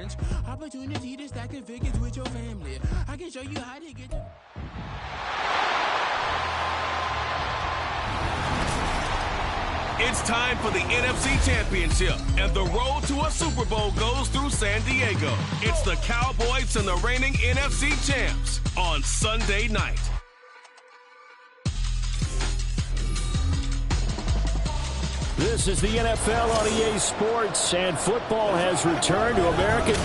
challenge. Opportunity to stack the figures with your family. I can show you how to get the... It's time for the NFC Championship, and the road to a Super Bowl goes through San Diego. It's the Cowboys and the reigning NFC champs on Sunday night. This is the NFL on EA Sports, and football has returned to American...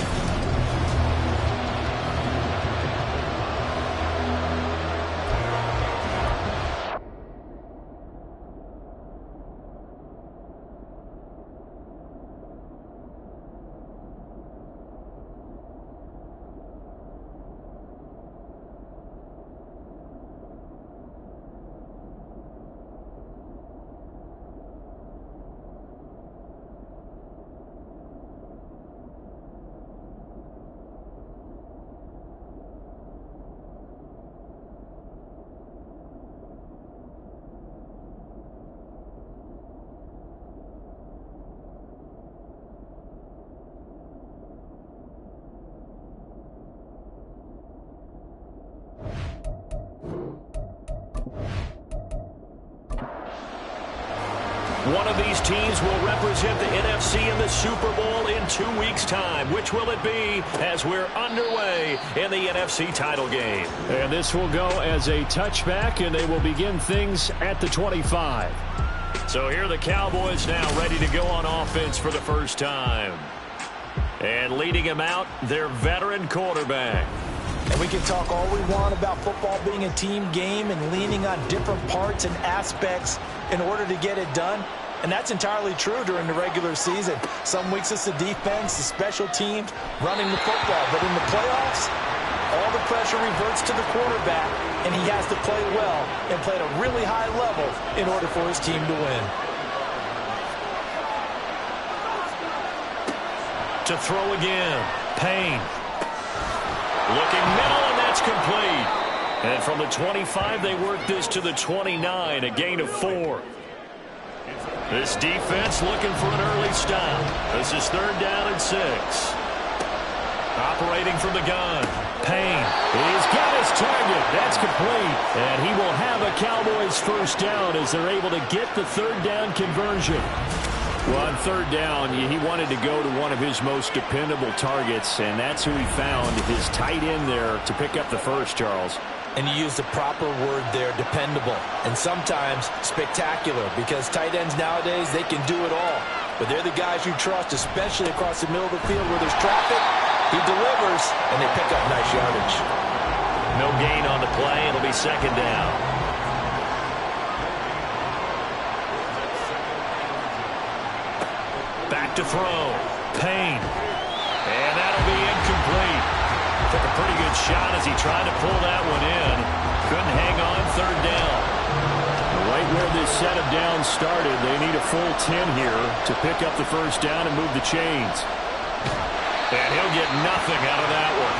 One of these teams will represent the NFC in the Super Bowl in 2 weeks' time. Which will it be as we're underway in the NFC title game? And this will go as a touchback, and they will begin things at the 25. So here are the Cowboys now ready to go on offense for the first time. And leading him out, their veteran quarterback. And we can talk all we want about football being a team game and leaning on different parts and aspects in order to get it done. And that's entirely true during the regular season. Some weeks it's the defense, the special teams, running the football. But in the playoffs, all the pressure reverts to the quarterback, and he has to play well and play at a really high level in order for his team to win. To throw again, Payne. Looking middle, and that's complete. And from the 25, they work this to the 29, a gain of 4. This defense looking for an early stop. This is 3rd down and 6. Operating from the gun, Payne. He's got his target. That's complete. And he will have a Cowboys first down as they're able to get the 3rd down conversion. Well, on 3rd down, he wanted to go to one of his most dependable targets, and that's who he found, his tight end there, to pick up the first, Charles. And you use the proper word there, dependable, and sometimes spectacular, because tight ends nowadays, they can do it all. But they're the guys you trust, especially across the middle of the field where there's traffic. He delivers, and they pick up nice yardage. No gain on the play. It'll be 2nd down. Back to throw. Payne. And that'll be incomplete. Took a pretty good shot as he tried to pull that one in. Couldn't hang on. 3rd down. Right where this set of downs started, they need a full 10 here to pick up the first down and move the chains. And he'll get nothing out of that one.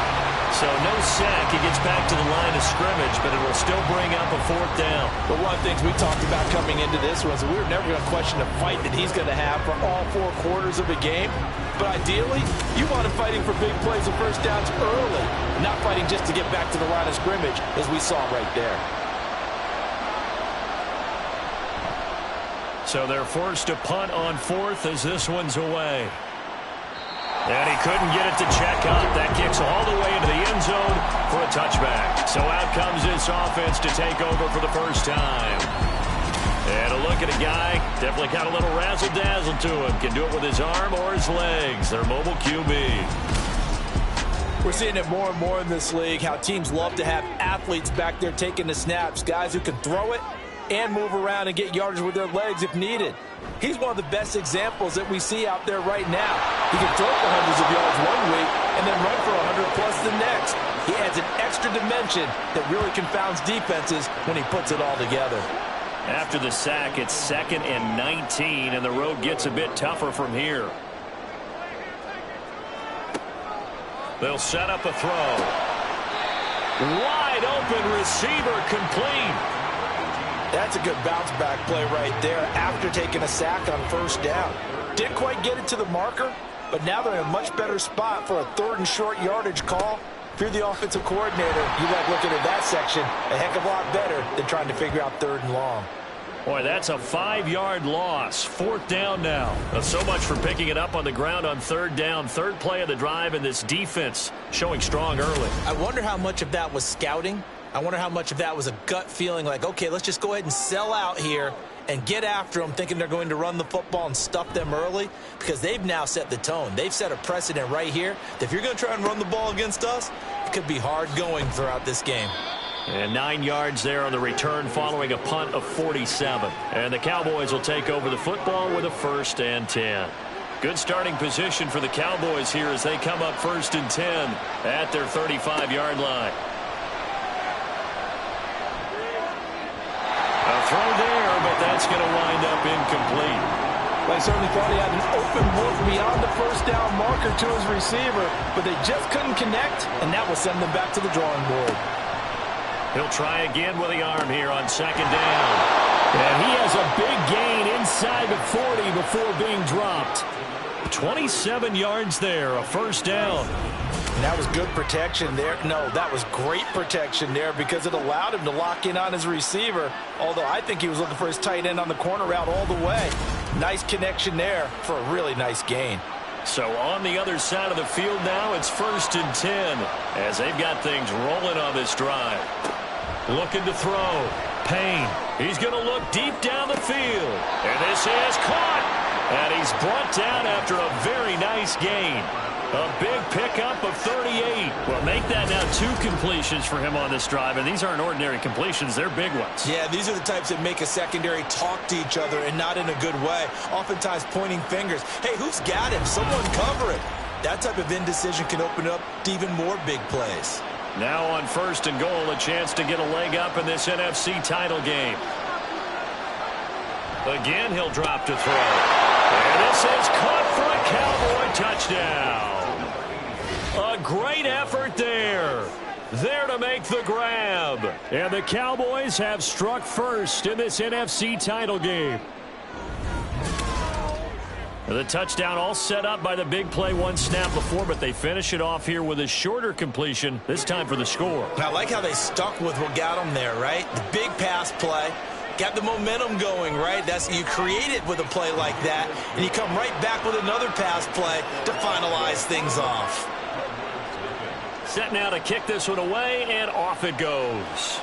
So no sack. He gets back to the line of scrimmage, but it will still bring up a 4th down. But one of the things we talked about coming into this was that we were never going to question the fight that he's going to have for all 4 quarters of a game. But ideally, you want him fighting for big plays and first downs early, not fighting just to get back to the line of scrimmage, as we saw right there. So they're forced to punt on 4th as this one's away. And he couldn't get it to check up. That kicks all the way into the end zone for a touchback. So out comes this offense to take over for the first time. And a look at a guy, definitely got a little razzle-dazzle to him. Can do it with his arm or his legs. Their mobile QB. We're seeing it more and more in this league, how teams love to have athletes back there taking the snaps, guys who can throw it and move around and get yardage with their legs if needed. He's one of the best examples that we see out there right now. He can throw for hundreds of yards one week and then run for 100-plus the next. He adds an extra dimension that really confounds defenses when he puts it all together. After the sack, it's 2nd and 19, and the road gets a bit tougher from here. They'll set up a throw. Wide open receiver complete. That's a good bounce-back play right there after taking a sack on 1st down. Didn't quite get it to the marker, but now they're in a much better spot for a 3rd and short yardage call. If you're the offensive coordinator, you like looking at that section a heck of a lot better than trying to figure out 3rd and long. Boy, that's a 5-yard loss. 4th down now. So much for picking it up on the ground on 3rd down. 3rd play of the drive, and this defense showing strong early. I wonder how much of that was scouting. I wonder how much of that was a gut feeling like, okay, let's just go ahead and sell out here and get after them, thinking they're going to run the football and stuff them early, because they've now set the tone. They've set a precedent right here that if you're going to try and run the ball against us, it could be hard going throughout this game. And 9 yards there on the return following a punt of 47. And the Cowboys will take over the football with a 1st and 10. Good starting position for the Cowboys here as they come up 1st and 10 at their 35-yard line. A throw there, but that's going to wind up incomplete. Well, I certainly thought he had an open look beyond the 1st down marker to his receiver, but they just couldn't connect, and that will send them back to the drawing board. He'll try again with the arm here on 2nd down. And he has a big gain inside the 40 before being dropped. 27 yards there, a 1st down. And that was good protection there. No, that was great protection there because it allowed him to lock in on his receiver, although I think he was looking for his tight end on the corner route all the way. Nice connection there for a really nice gain. So on the other side of the field now, it's 1st and 10 as they've got things rolling on this drive. Looking to throw. Payne. He's going to look deep down the field. And this is caught. And he's brought down after a very nice gain. A big pickup of 38. Well, make that now 2 completions for him on this drive, and these aren't ordinary completions. They're big ones. Yeah, these are the types that make a secondary talk to each other and not in a good way. Oftentimes pointing fingers. Hey, who's got him? Someone cover it. That type of indecision can open up to even more big plays. Now on 1st and goal, a chance to get a leg up in this NFC title game. Again, he'll drop to throw. And this is caught for a Cowboy touchdown. A great effort there. There to make the grab. And the Cowboys have struck first in this NFC title game. The touchdown all set up by the big play 1 snap before, but they finish it off here with a shorter completion, this time for the score. I like how they stuck with what got them there, right? The big pass play. Got the momentum going, right? You create it with a play like that, and you come right back with another pass play to finalize things off. Set now to kick this one away, and off it goes.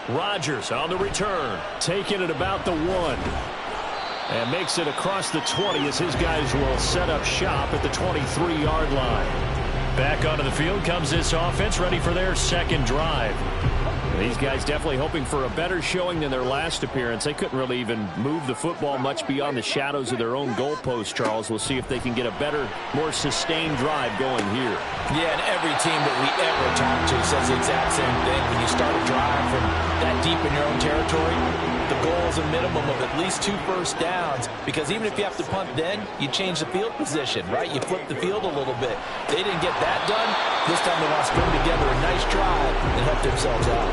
Rodgers on the return, taking it about the 1. And makes it across the 20 as his guys will set up shop at the 23-yard line. Back onto the field comes this offense, ready for their 2nd drive. These guys definitely hoping for a better showing than their last appearance. They couldn't really even move the football much beyond the shadows of their own goalpost, Charles. We'll see if they can get a better, more sustained drive going here. Yeah, and every team that we ever talk to says the exact same thing. When you start a drive from that deep in your own territory, the goal is a minimum of at least 2 first downs, because even if you have to punt then, you change the field position, right? You flip the field a little bit. They didn't get that done. This time they want to string together a nice drive and help themselves out.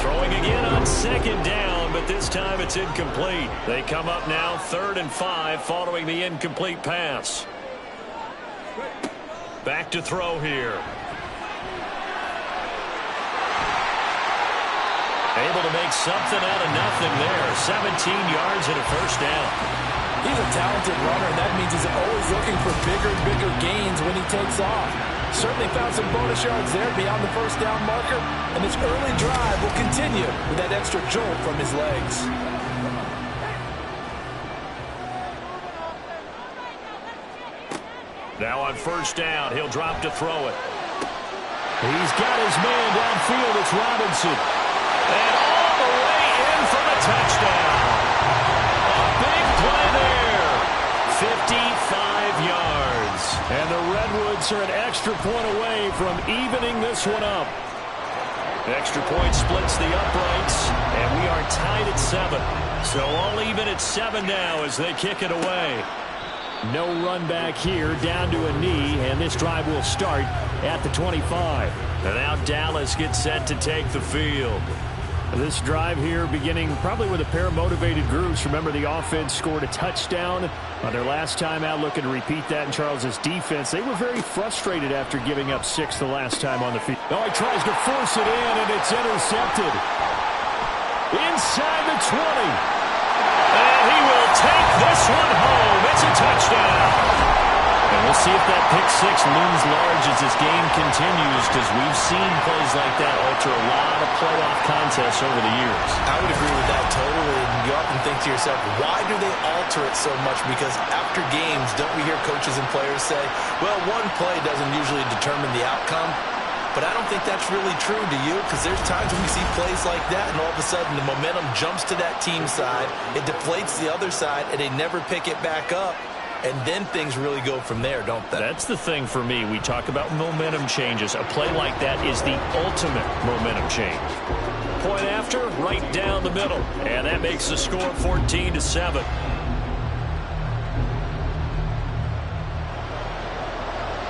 Throwing again on 2nd down, but this time it's incomplete. They come up now 3rd and 5 following the incomplete pass. Back to throw here. Able to make something out of nothing there. 17 yards and a 1st down. He's a talented runner, and that means he's always looking for bigger and bigger gains when he takes off. Certainly found some bonus yards there beyond the 1st down marker, and this early drive will continue with that extra jolt from his legs. Now on 1st down, he'll drop to throw it. He's got his man downfield. It's Robinson. And all the way in for the touchdown. A big play there. 55 yards. And the Redwoods are an extra point away from evening this one up. Extra point splits the uprights, and we are tied at 7. So all even at 7 now as they kick it away. No run back here, down to a knee, and this drive will start at the 25. And now Dallas gets set to take the field. This drive here beginning probably with a pair of motivated groups. Remember, the offense scored a touchdown on their last time out, looking to repeat that in Charles' defense. They were very frustrated after giving up 6 the last time on the field. Oh, he tries to force it in, and it's intercepted. Inside the 20. And he will take this one home. It's a touchdown. And we'll see if that pick 6 looms large as this game continues, because we've seen plays like that alter a lot of playoff contests over the years. I would agree with that totally. And you often think to yourself, why do they alter it so much? Because after games, don't we hear coaches and players say, well, one play doesn't usually determine the outcome? But I don't think that's really true, do you? Because there's times when we see plays like that, and all of a sudden the momentum jumps to that team side, it deflates the other side, and they never pick it back up. And then things really go from there, don't they? That's the thing for me. We talk about momentum changes. A play like that is the ultimate momentum change. Point after, right down the middle. And that makes the score 14-7.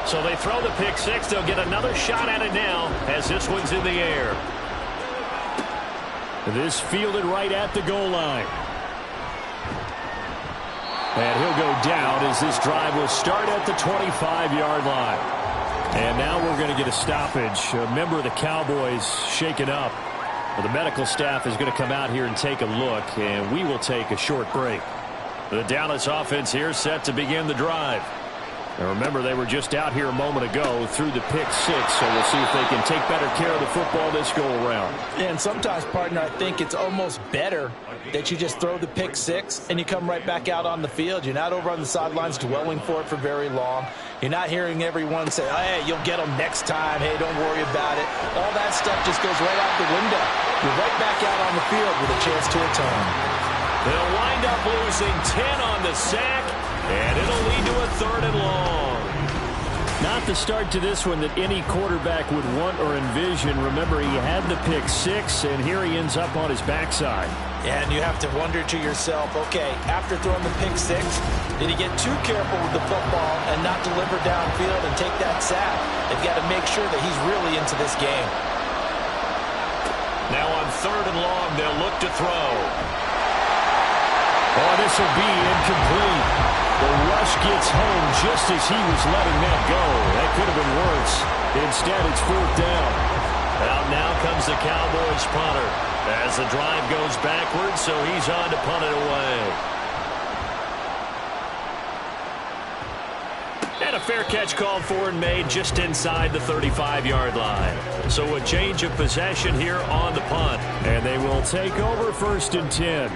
So they throw the pick 6. They'll get another shot at it now as this one's in the air. This fielded right at the goal line. And he'll go down as this drive will start at the 25-yard line. And now we're going to get a stoppage. A member of the Cowboys shaken up. Well, the medical staff is going to come out here and take a look, and we will take a short break. The Dallas offense here set to begin the drive. And remember, they were just out here a moment ago through the pick 6, so we'll see if they can take better care of the football this go-around. And sometimes, partner, I think it's almost better that you just throw the pick 6 and you come right back out on the field. You're not over on the sidelines dwelling for it for very long. You're not hearing everyone say, hey, you'll get them next time. Hey, don't worry about it. All that stuff just goes right out the window. You're right back out on the field with a chance to atone. They'll wind up losing 10 on the sack. And it'll lead to a 3rd and long. Not the start to this one that any quarterback would want or envision. Remember, he had the pick 6, and here he ends up on his backside. Yeah, and you have to wonder to yourself, okay, after throwing the pick 6, did he get too careful with the football and not deliver downfield and take that sack? They've got to make sure that he's really into this game. Now on 3rd and long, they'll look to throw. Oh, this will be incomplete. The rush gets home just as he was letting that go. That could have been worse. Instead, it's 4th down. Out now comes the Cowboys punter as the drive goes backwards, so he's on to punt it away. And a fair catch called for and made just inside the 35-yard line. So a change of possession here on the punt. And they will take over 1st and 10.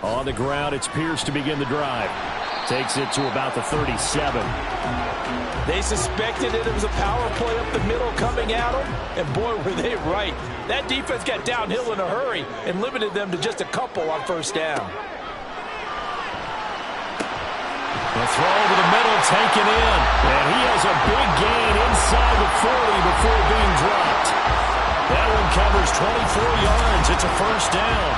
On the ground, it's Pierce to begin the drive. Takes it to about the 37. They suspected it was a power play up the middle coming at them, and boy, were they right. That defense got downhill in a hurry and limited them to just a couple on 1st down. The throw over the middle, taken in. And he has a big gain inside the 40 before being dropped. That one covers 24 yards. It's a 1st down.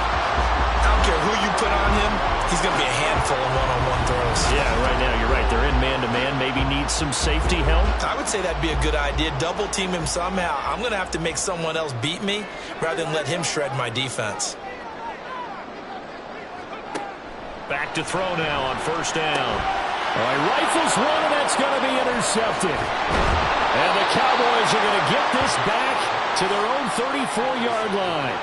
I don't care who you put on him, he's going to be a handful of one-on-one throws. Yeah, right now, you're right. They're in man-to-man. Maybe need some safety help. I would say that'd be a good idea. Double team him somehow. I'm going to have to make someone else beat me rather than let him shred my defense. Back to throw now on 1st down. All right, rifles one, and that's going to be intercepted. And the Cowboys are going to get this back to their own 34-yard line.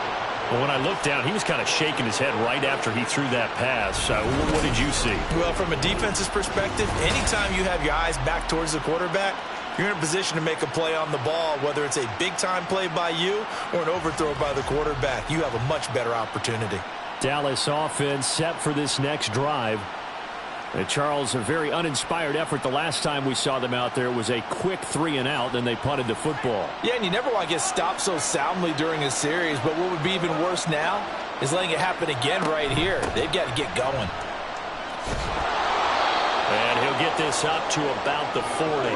Well, when I looked down, he was kind of shaking his head right after he threw that pass. What did you see? Well, from a defense's perspective, anytime you have your eyes back towards the quarterback, you're in a position to make a play on the ball, whether it's a big-time play by you or an overthrow by the quarterback. You have a much better opportunity. Dallas offense set for this next drive. Charles, a very uninspired effort the last time we saw them out there. It was a quick 3-and-out, then they punted the football. Yeah, and you never want to get stopped so soundly during a series, but what would be even worse now is letting it happen again right here. They've got to get going. And he'll get this up to about the 40.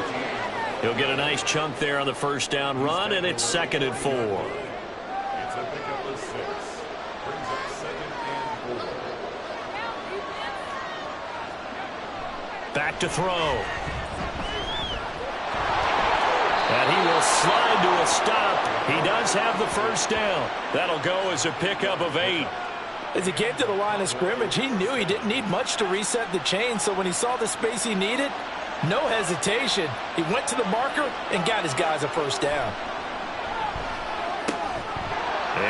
He'll get a nice chunk there on the 1st down run, and it's 2nd and 4. Back to throw. And slide to a stop. He does have the first down. That'll go as a pickup of 8. As he came to the line of scrimmage, he knew he didn't need much to reset the chain, so when he saw the space he needed, no hesitation. He went to the marker and got his guys a first down.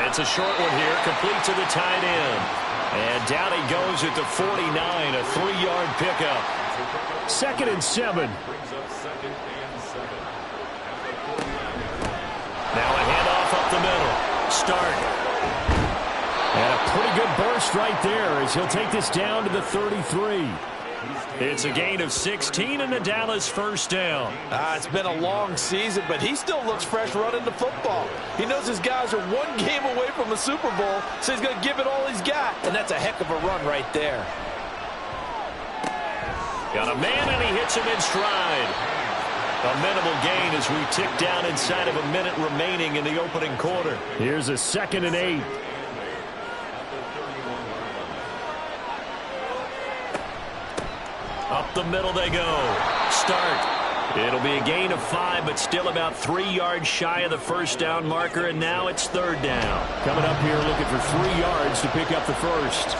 It's a short one here, complete to the tight end. And down he goes at the 49, a 3-yard pickup. 2nd and 7. Now a handoff up the middle. Start. And a pretty good burst right there as he'll take this down to the 33. It's a gain of 16 and the Dallas first down. It's been a long season, but he still looks fresh running the football. He knows his guys are one game away from a Super Bowl, so he's going to give it all he's got. And that's a heck of a run right there. Got a man, and he hits him in stride. A minimal gain as we tick down inside of a minute remaining in the opening quarter. Here's a 2nd and 8. Up the middle they go. Start. It'll be a gain of 5, but still about 3 yards shy of the first down marker, and now it's 3rd down. Coming up here looking for 3 yards to pick up the first.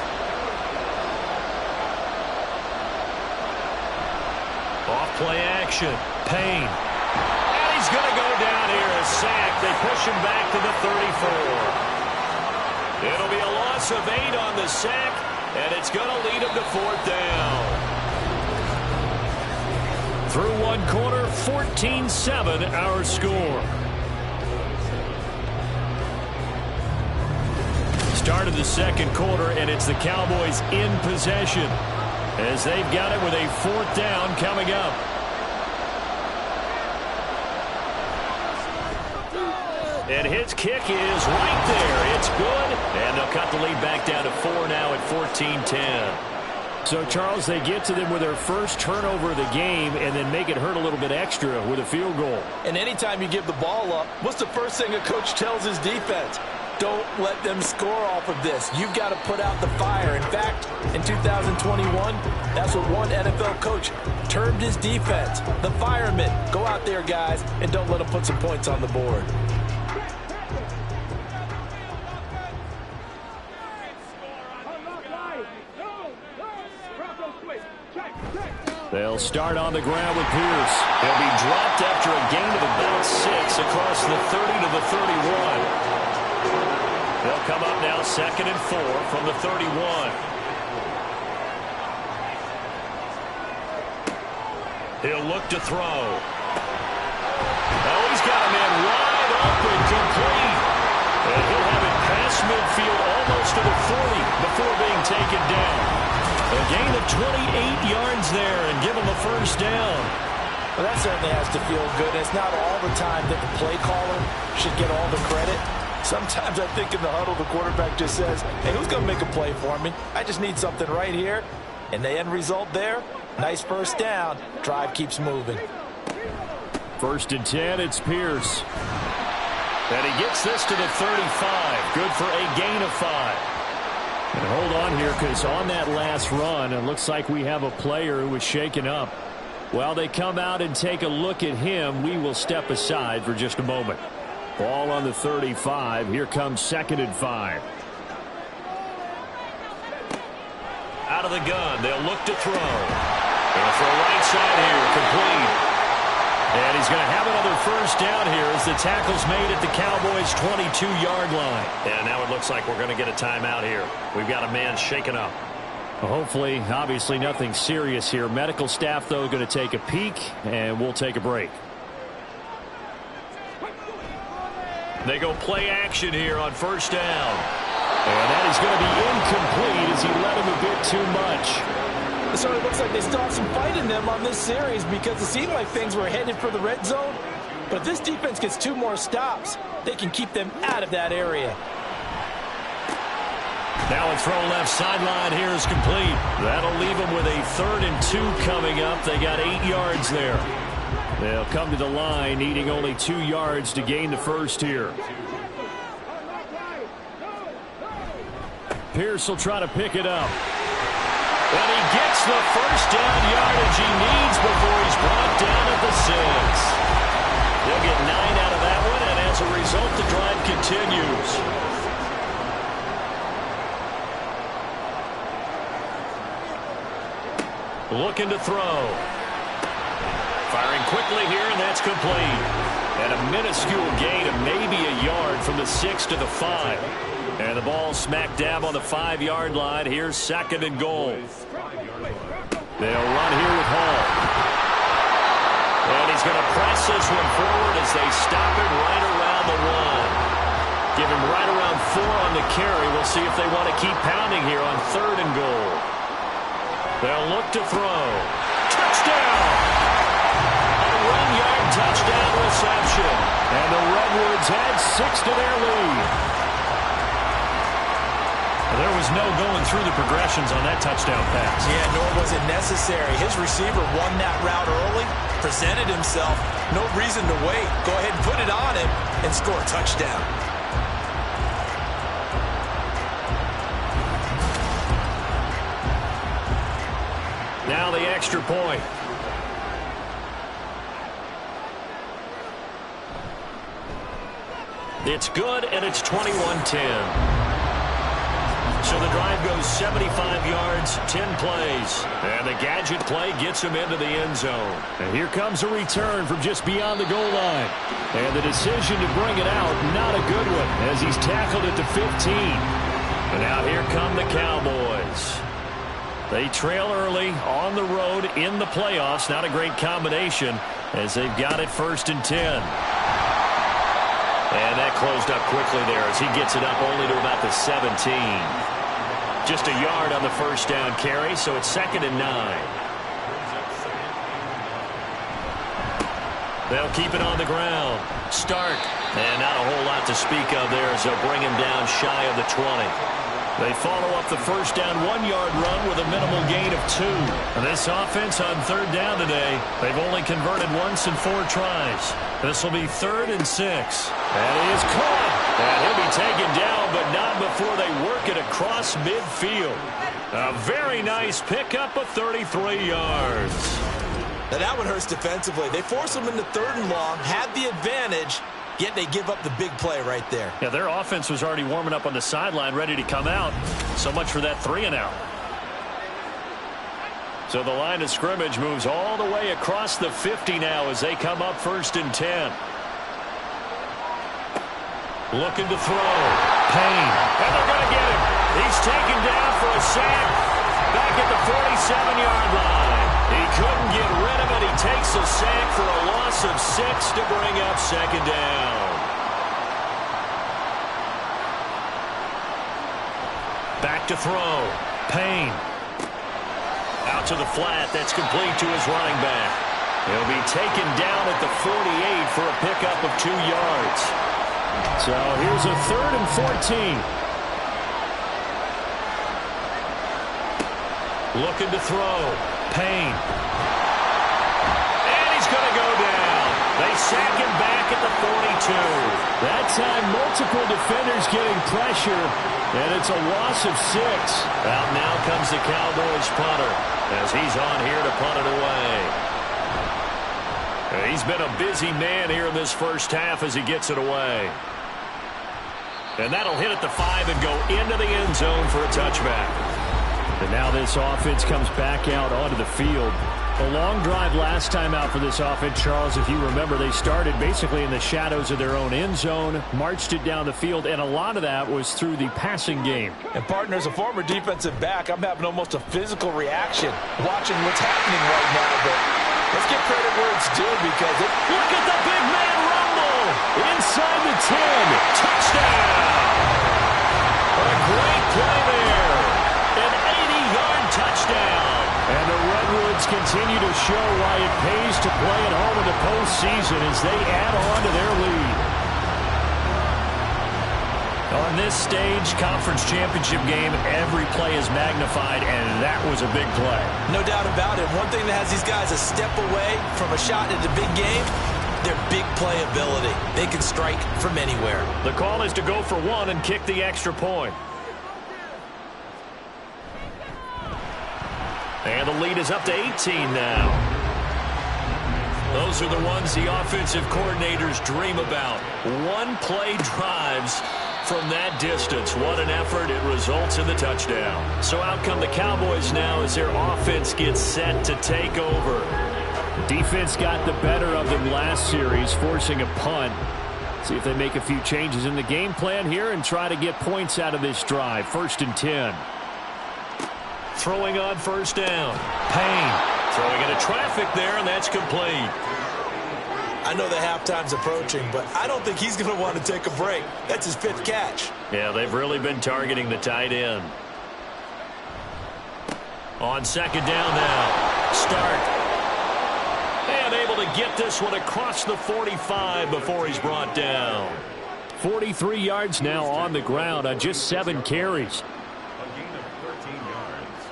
Off play action. Payne. And he's going to go down here. A sack. They push him back to the 34. It'll be a loss of 8 on the sack, and it's going to lead him to 4th down. Through one quarter, 14-7 our score. Start of the second quarter, and it's the Cowboys in possession as they've got it with a 4th down coming up. And his kick is right there. It's good, and they'll cut the lead back down to 4 now at 14-10. So, Charles, they get to them with their first turnover of the game and then make it hurt a little bit extra with a field goal. And anytime you give the ball up, what's the first thing a coach tells his defense? Don't let them score off of this. You've got to put out the fire. In fact, in 2021, that's what one NFL coach termed his defense. The firemen. Go out there, guys, and don't let them put some points on the board. They'll start on the ground with Pierce. He'll be dropped after a gain of about 6 across the 30 to the 31. They'll come up now 2nd and 4 from the 31. He'll look to throw. Oh, he's got a man wide open, complete. And he'll have it past midfield almost to the 40 before being taken down. A gain of 28 yards there and give him a first down. Well, that certainly has to feel good. It's not all the time that the play caller should get all the credit. Sometimes I think in the huddle, the quarterback just says, hey, who's going to make a play for me? I just need something right here. And the end result there, nice first down. Drive keeps moving. 1st and 10, it's Pierce. And he gets this to the 35. Good for a gain of 5. And hold on here, because on that last run, it looks like we have a player who was shaken up. While they come out and take a look at him, we will step aside for just a moment. Ball on the 35. Here comes 2nd and 5. Out of the gun. They'll look to throw. And for a right side here, complete. And he's going to have another first down here as the tackle's made at the Cowboys' 22-yard line. And now it looks like we're going to get a timeout here. We've got a man shaken up. Well, hopefully, obviously nothing serious here. Medical staff, though, going to take a peek, and we'll take a break. They go play action here on first down. And that is going to be incomplete as he led him a bit too much. So it looks like they still have some fight in them on this series because it seemed like things were headed for the red zone. But if this defense gets 2 more stops, they can keep them out of that area. Now a throw left sideline here is complete. That'll leave them with a 3rd and 2 coming up. They got 8 yards there. They'll come to the line needing only 2 yards to gain the first here. Pierce will try to pick it up. And he gets the first down yardage he needs before he's brought down at the 6. They'll get 9 out result, the drive continues. Looking to throw. Firing quickly here, and that's complete. And a minuscule gain of maybe a yard from the 6 to the 5. And the ball smack dab on the 5-yard line. Here's 2nd and goal. They'll run here with Hall. And he's going to press this one forward as they stop it right around the 1. Give him right around 4 on the carry. We'll see if they want to keep pounding here on 3rd and goal. They'll look to throw. Touchdown! A 1-yard touchdown reception. And the Redwoods add 6 to their lead. There was no going through the progressions on that touchdown pass. Yeah, nor was it necessary. His receiver won that route early, presented himself. No reason to wait. Go ahead and put it on him and score a touchdown. Now the extra point. It's good, and it's 21-10. So the drive goes 75 yards, 10 plays. And the gadget play gets him into the end zone. And here comes a return from just beyond the goal line. And the decision to bring it out, not a good one, as he's tackled at the 15. And now here come the Cowboys. They trail early on the road in the playoffs. Not a great combination as they've got it 1st and 10. And that closed up quickly there as he gets it up only to about the 17. Just a yard on the 1st down carry, so it's 2nd and 9. They'll keep it on the ground. Stark. And not a whole lot to speak of there as they'll bring him down shy of the 20. They follow up the 1st down 1-yard run with a minimal gain of 2. And this offense on 3rd down today, they've only converted once in 4 tries. This will be 3rd and 6. And he is caught. And he'll be taken down, but not before they work it across midfield. A very nice pickup of 33 yards. Now that one hurts defensively. They force him into 3rd and long, had the advantage, yet they give up the big play right there. Yeah, their offense was already warming up on the sideline, ready to come out. So much for that 3-and-out. So the line of scrimmage moves all the way across the 50 now as they come up 1st and 10. Looking to throw. Payne. And they're going to get him. He's taken down for a sack back at the 47-yard line. He couldn't get rid of it. He takes a sack for a loss of 6 to bring up 2nd down. Back to throw. Payne. Out to the flat. That's complete to his running back. He'll be taken down at the 48 for a pickup of 2 yards. So here's a 3rd and 14. Looking to throw. Payne. And he's going to go down. They sack him back at the 42. That time, multiple defenders getting pressure, and it's a loss of 6. Out now comes the Cowboys punter as he's on here to punt it away. And he's been a busy man here in this 1st half as he gets it away. And that'll hit at the 5 and go into the end zone for a touchback. And now this offense comes back out onto the field. A long drive last time out for this offense, Charles. If you remember, they started basically in the shadows of their own end zone, marched it down the field, and a lot of that was through the passing game. And partner, as a former defensive back, I'm having almost a physical reaction watching what's happening right now. But let's give credit where it's due because look at the big man rumble inside the 10. Touchdown! A great play there. An 80-yard touchdown. And the Redwoods continue to show why it pays to play at home in the postseason as they add on to their lead. On this stage, conference championship game, every play is magnified, and that was a big play. No doubt about it. One thing that has these guys a step away from a shot at the big game, their big play ability. They can strike from anywhere. The call is to go for 1 and kick the extra point. And the lead is up to 18 now. Those are the ones the offensive coordinators dream about. One-play drives from that distance. What an effort. It results in the touchdown. So out come the Cowboys now as their offense gets set to take over. Defense got the better of them last series, forcing a punt. See if they make a few changes in the game plan here and try to get points out of this drive. 1st and 10. Throwing on 1st down. Payne throwing into traffic there, and that's complete. I know the halftime's approaching, but I don't think he's going to want to take a break. That's his 5th catch. Yeah, they've really been targeting the tight end. On 2nd down now. Start. And able to get this one across the 45 before he's brought down. 43 yards now on the ground on just 7 carries. A gain of 13 yards.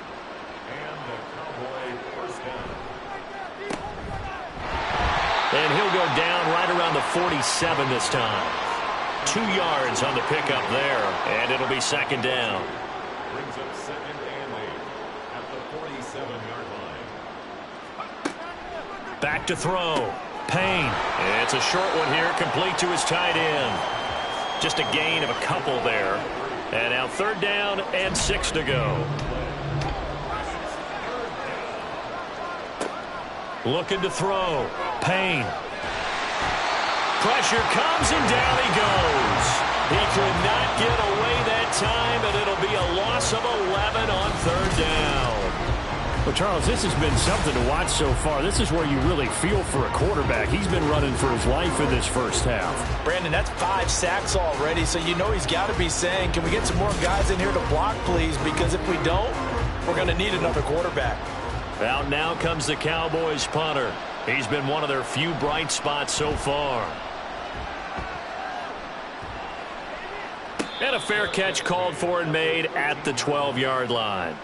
And the Cowboy first down. And he'll go down right around the 47 this time. 2 yards on the pickup there. And it'll be 2nd down. Brings up 2nd and 8 at the 47-yard line. Back to throw. Payne. It's a short one here, complete to his tight end. Just a gain of a couple there. And now 3rd down and 6 to go. Looking to throw. Payne. Pressure comes and down he goes. He could not get away that time, and it'll be a loss of 11 on 3rd down. Well, Charles, this has been something to watch so far. This is where you really feel for a quarterback. He's been running for his life in this 1st half. Brandon, that's 5 sacks already, so you know he's got to be saying, can we get some more guys in here to block, please? Because if we don't, we're going to need another quarterback. Out now comes the Cowboys punter. He's been one of their few bright spots so far. And a fair catch called for and made at the 12-yard line.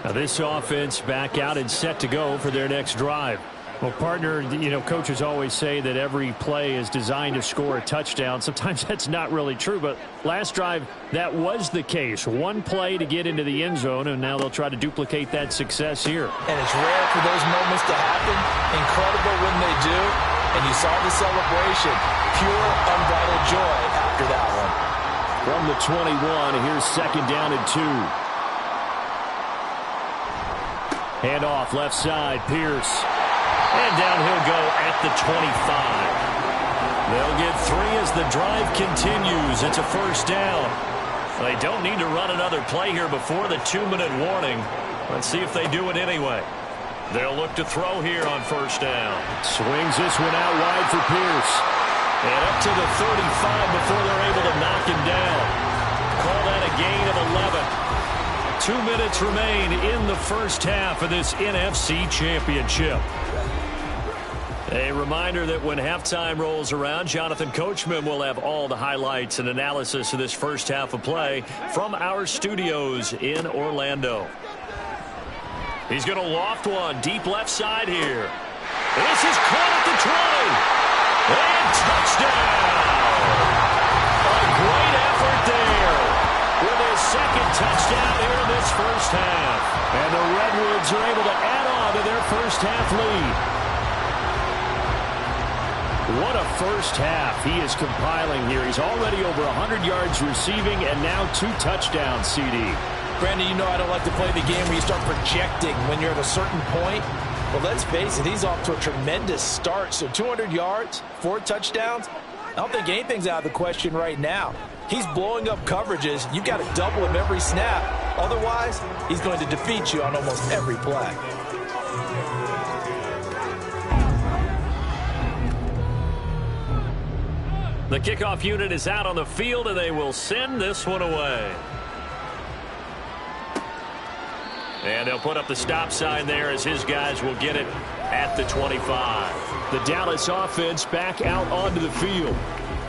Now this offense back out and set to go for their next drive. Well, partner, you know, coaches always say that every play is designed to score a touchdown. Sometimes that's not really true, but last drive, that was the case. One play to get into the end zone, and now they'll try to duplicate that success here. And it's rare for those moments to happen. Incredible when they do. And you saw the celebration. Pure, unbridled joy after that one. From the 21, here's 2nd down and 2. Handoff left side, Pierce. And down he'll go at the 25. They'll get 3 as the drive continues. It's a 1st down. They don't need to run another play here before the 2-minute warning. Let's see if they do it anyway. They'll look to throw here on 1st down. Swings this one out wide for Pierce. And up to the 35 before they're able to knock him down. Call that a gain of 11. 2 minutes remain in the 1st half of this NFC Championship. A reminder that when halftime rolls around, Jonathan Coachman will have all the highlights and analysis of this 1st half of play from our studios in Orlando. He's going to loft one deep left side here. This is caught at the 20. And touchdown! A great effort there with his 2nd touchdown here in this 1st half. And the Redwoods are able to add on to their 1st half lead. What a 1st half he is compiling here. He's already over 100 yards receiving and now 2 touchdowns, CD. Brandon, you know I don't like to play the game where you start projecting when you're at a certain point. But let's face it, he's off to a tremendous start. So 200 yards, 4 touchdowns. I don't think anything's out of the question right now. He's blowing up coverages. You've got to double him every snap. Otherwise, he's going to defeat you on almost every play. The kickoff unit is out on the field, and they will send this one away. And they'll put up the stop sign there as his guys will get it at the 25. The Dallas offense back out onto the field.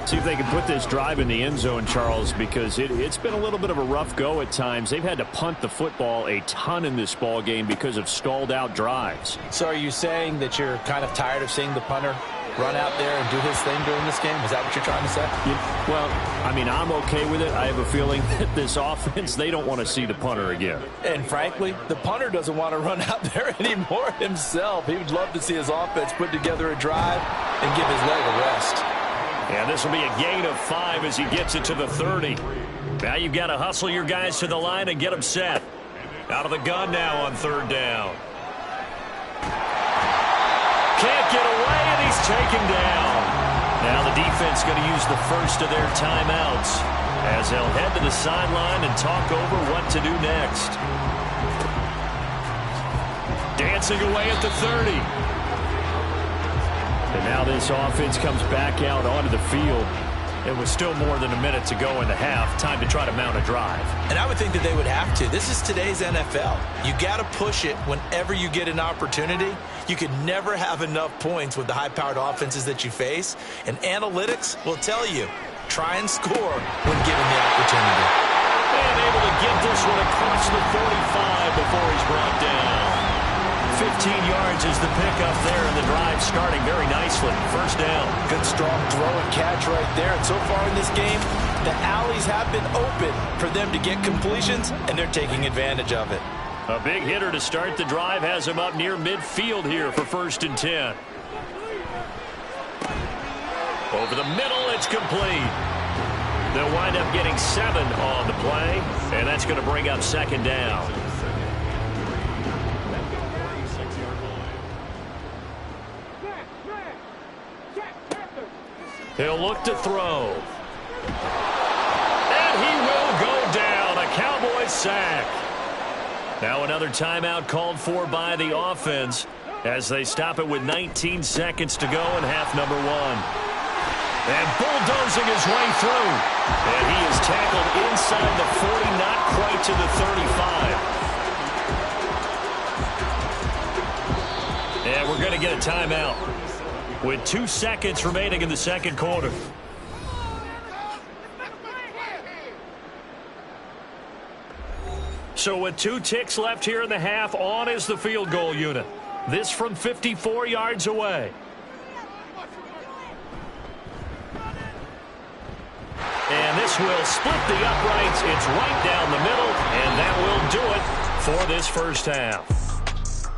See if they can put this drive in the end zone, Charles, because it's been a little bit of a rough go at times. They've had to punt the football a ton in this ball game because of stalled out drives. So are you saying that you're kind of tired of seeing the punter run out there and do his thing during this game? Is that what you're trying to say? Well, I mean, I'm okay with it. I have a feeling that this offense, they don't want to see the punter again. And frankly, the punter doesn't want to run out there anymore himself. He would love to see his offense put together a drive and give his leg a rest. And this will be a gain of 5 as he gets it to the 30. Now you've got to hustle your guys to the line and get them set. Out of the gun now on 3rd down. Can't get away, and he's taken down. Now the defense going to use the first of their timeouts as they'll head to the sideline and talk over what to do next. Dancing away at the 30. And now this offense comes back out onto the field. It was still more than a minute to go in the half. Time to try to mount a drive. And I would think that they would have to. This is today's NFL. You got to push it whenever you get an opportunity. You can never have enough points with the high-powered offenses that you face. And analytics will tell you, try and score when given the opportunity. And able to get this one across the 45 before he's brought down. 15 yards is the pickup there, and the drive starting very nicely. 1st down. Good strong throw and catch right there. And so far in this game, the alleys have been open for them to get completions, and they're taking advantage of it. A big hitter to start the drive has him up near midfield here for 1st and 10. Over the middle, it's complete. They'll wind up getting 7 on the play, and that's going to bring up 2nd down. He'll look to throw. And he will go down. A Cowboys sack. Now another timeout called for by the offense as they stop it with 19 seconds to go in half number 1. And bulldozing his way through. And he is tackled inside the 40, not quite to the 35. And we're going to get a timeout with 2 seconds remaining in the 2nd quarter. So with 2 ticks left here in the half, on is the field goal unit. This from 54 yards away. And this will split the uprights. It's right down the middle, and that will do it for this 1st half.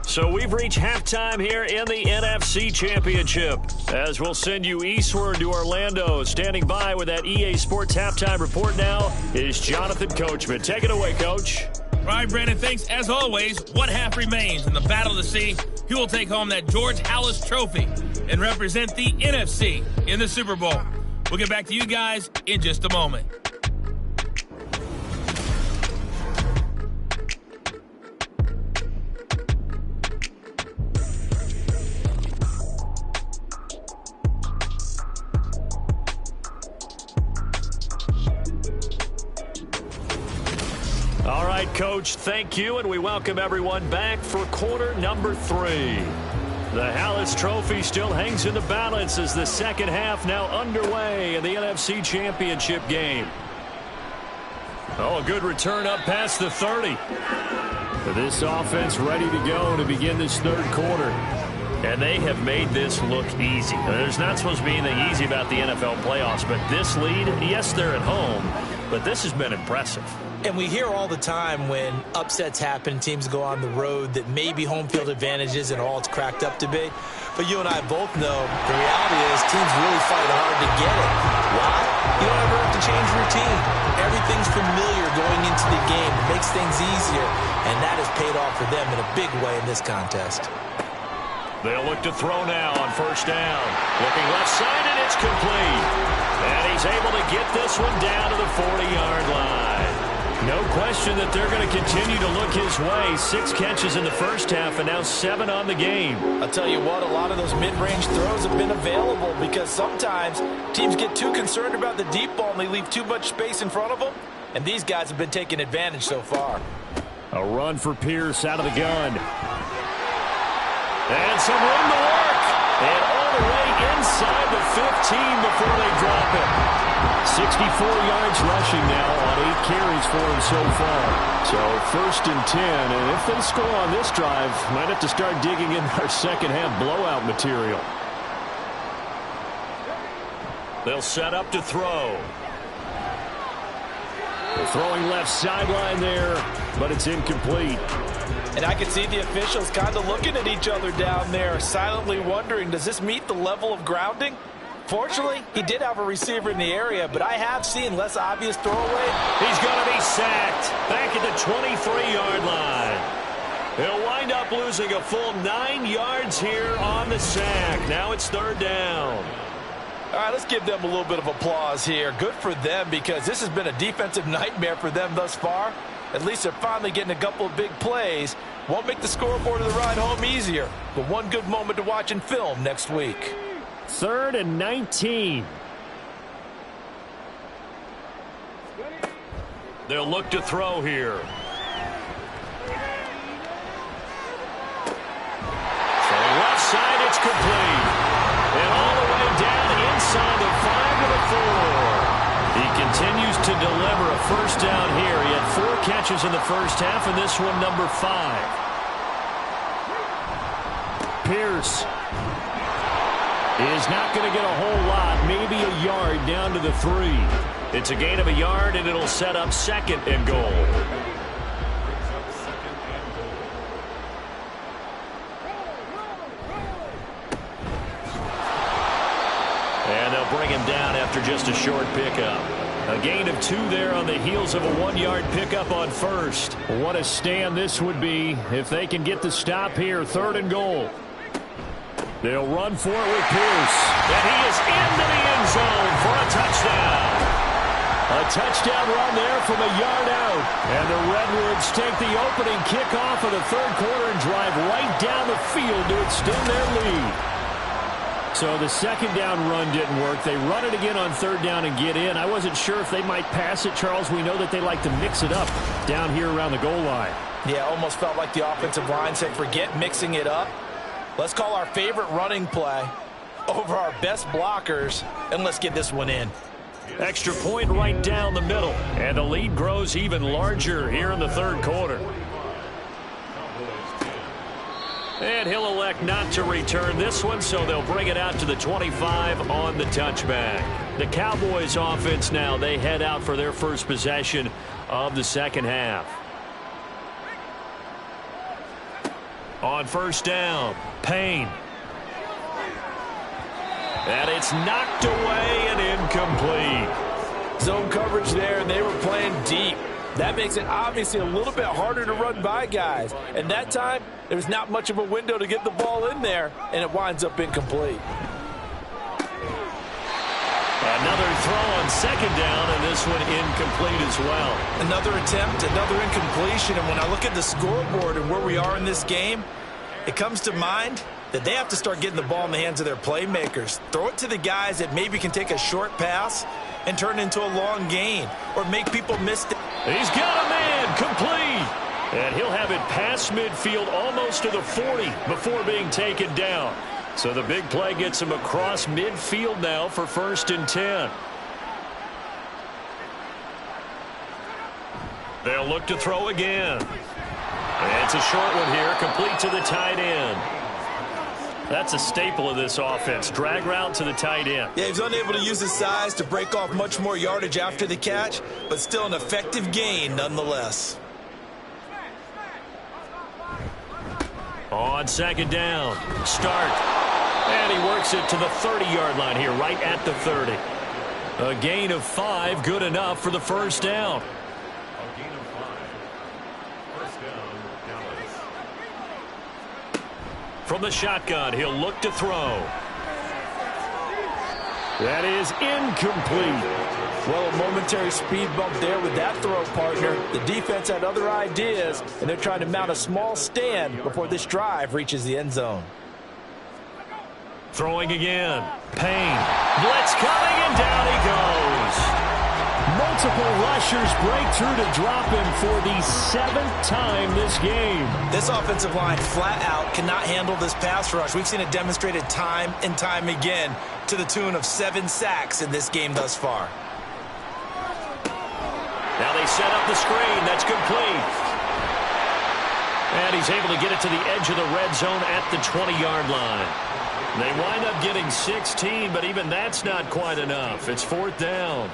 So we've reached halftime here in the NFC Championship. As we'll send you eastward to Orlando. Standing by with that EA Sports halftime report now is Jonathan Coachman. Take it away, Coach. All right, Brandon, thanks. As always, one half remains in the Battle of the Sea. Who will take home that George Halas Trophy and represent the NFC in the Super Bowl? We'll get back to you guys in just a moment. All right, Coach, thank you, and we welcome everyone back for quarter number 3. The Halas Trophy still hangs in the balance as the 2nd half now underway in the NFC Championship game. Oh, a good return up past the 30. This offense ready to go to begin this 3rd quarter. And they have made this look easy. There's not supposed to be anything easy about the NFL playoffs, but this lead, yes, they're at home, but this has been impressive. And we hear all the time when upsets happen, teams go on the road, that maybe home field advantages and all it's cracked up to be. But you and I both know the reality is teams really fight hard to get it. Why? You don't ever have to change routine. Everything's familiar going into the game. It makes things easier, and that has paid off for them in a big way in this contest. They'll look to throw now on 1st down. Looking left side, and it's complete. And he's able to get this one down to the 40-yard line. No question that they're going to continue to look his way. 6 catches in the 1st half and now 7 on the game. I'll tell you what, a lot of those mid-range throws have been available because sometimes teams get too concerned about the deep ball and they leave too much space in front of them. And these guys have been taking advantage so far. A run for Pierce out of the gun. And some room to work. And all the way inside the 15 before they drop it. 64 yards rushing now on 8 carries for him so far. So 1st and 10, and if they score on this drive, might have to start digging in our 2nd half blowout material. They'll set up to throw. Throwing left sideline there, but it's incomplete. And I can see the officials kind of looking at each other down there, silently wondering, does this meet the level of grounding? Fortunately, he did have a receiver in the area, but I have seen less obvious throwaway. He's going to be sacked back at the 23-yard line. He'll wind up losing a full 9 yards here on the sack. Now it's third down. All right, let's give them a little bit of applause here. Good for them, because this has been a defensive nightmare for them thus far. At least they're finally getting a couple of big plays. Won't make the scoreboard of the ride home easier, but one good moment to watch in film next week. 3rd and 19. They'll look to throw here. Throwing left side, it's complete. And all the way down inside the 5 to the 4. He continues to deliver a first down here. He had 4 catches in the first half, and this one number 5. Pierce is not going to get a whole lot, maybe a yard down to the 3. It's a gain of a yard, and it'll set up 2nd and goal. And they'll bring him down after just a short pickup. A gain of 2 there on the heels of a 1-yard pickup on first. What a stand this would be if they can get the stop here. 3rd and goal. They'll run for it with Pierce. And he is into the end zone for a touchdown. A touchdown run there from a yard out. And the Redwoods take the opening kickoff of the 3rd quarter and drive right down the field to extend their lead. So the 2nd down run didn't work. They run it again on 3rd down and get in. I wasn't sure if they might pass it, Charles. We know that they like to mix it up down here around the goal line. Yeah, almost felt like the offensive line said, forget mixing it up. Let's call our favorite running play over our best blockers, and let's get this one in. Extra point right down the middle. And the lead grows even larger here in the 3rd quarter. And he'll elect not to return this one, so they'll bring it out to the 25 on the touchback. The Cowboys offense now, they head out for their first possession of the 2nd half. On 1st down, Payne. And it's knocked away and incomplete. Zone coverage there, and they were playing deep. That makes it obviously a little bit harder to run by guys. And that time, there's not much of a window to get the ball in there, and it winds up incomplete. Another throw on 2nd down, and this one incomplete as well. Another attempt, another incompletion, and when I look at the scoreboard and where we are in this game, it comes to mind that they have to start getting the ball in the hands of their playmakers. Throw it to the guys that maybe can take a short pass and turn it into a long gain, or make people miss it. He's got a man, complete. And he'll have it past midfield almost to the 40 before being taken down. So the big play gets him across midfield now for 1st and 10. They'll look to throw again. And it's a short one here, complete to the tight end. That's a staple of this offense. Drag route to the tight end. Yeah, he's unable to use his size to break off much more yardage after the catch, but still an effective gain nonetheless. On 2nd down, start. And he works it to the 30-yard line here, right at the 30. A gain of 5, good enough for the 1st down. A gain of 5. 1st down, Dallas. From the shotgun, he'll look to throw. That is incomplete. Well, a momentary speed bump there with that throw, partner. The defense had other ideas, and they're trying to mount a small stand before this drive reaches the end zone. Throwing again. Payne. Blitz coming, and down he goes. Multiple rushers break through to drop him for the 7th time this game. This offensive line flat out cannot handle this pass rush. We've seen it demonstrated time and time again to the tune of 7 sacks in this game thus far. Now they set up the screen. That's complete. And he's able to get it to the edge of the red zone at the 20-yard line. They wind up getting 16, but even that's not quite enough. It's 4th down.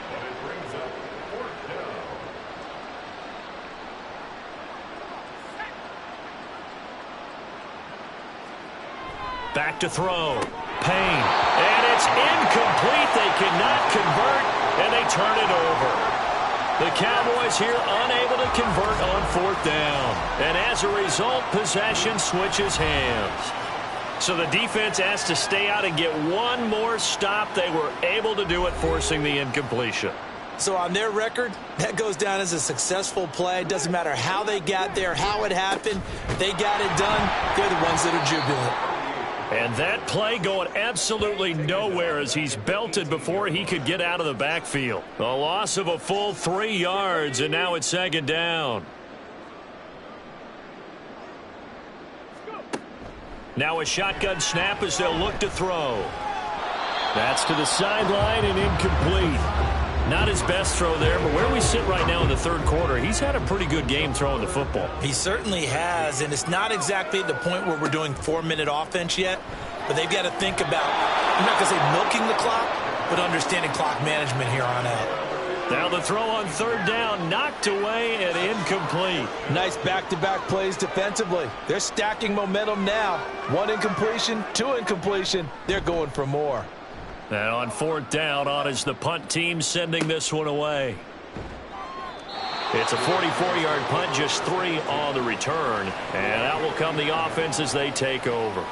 Back to throw. Payne. And it's incomplete. They cannot convert, and they turn it over. The Cowboys here unable to convert on 4th down. And as a result, possession switches hands. So the defense has to stay out and get one more stop. They were able to do it, forcing the incompletion. So on their record, that goes down as a successful play. Doesn't matter how they got there, how it happened. They got it done. They're the ones that are jubilant. And that play going absolutely nowhere as he's belted before he could get out of the backfield. A loss of a full 3 yards, and now it's 2nd down. Now a shotgun snap as they'll look to throw. That's to the sideline and incomplete. Not his best throw there, but where we sit right now in the 3rd quarter, he's had a pretty good game throwing the football. He certainly has, and it's not exactly at the point where we're doing 4-minute offense yet, but they've got to think about, I'm not going to say milking the clock, but understanding clock management here on out. Now the throw on 3rd down, knocked away and incomplete. Nice back-to-back plays defensively. They're stacking momentum now. 1 incompletion, 2 incompletion. They're going for more. And on 4th down, on is the punt team sending this one away. It's a 44-yard punt, just 3 on the return. And out will come the offense as they take over.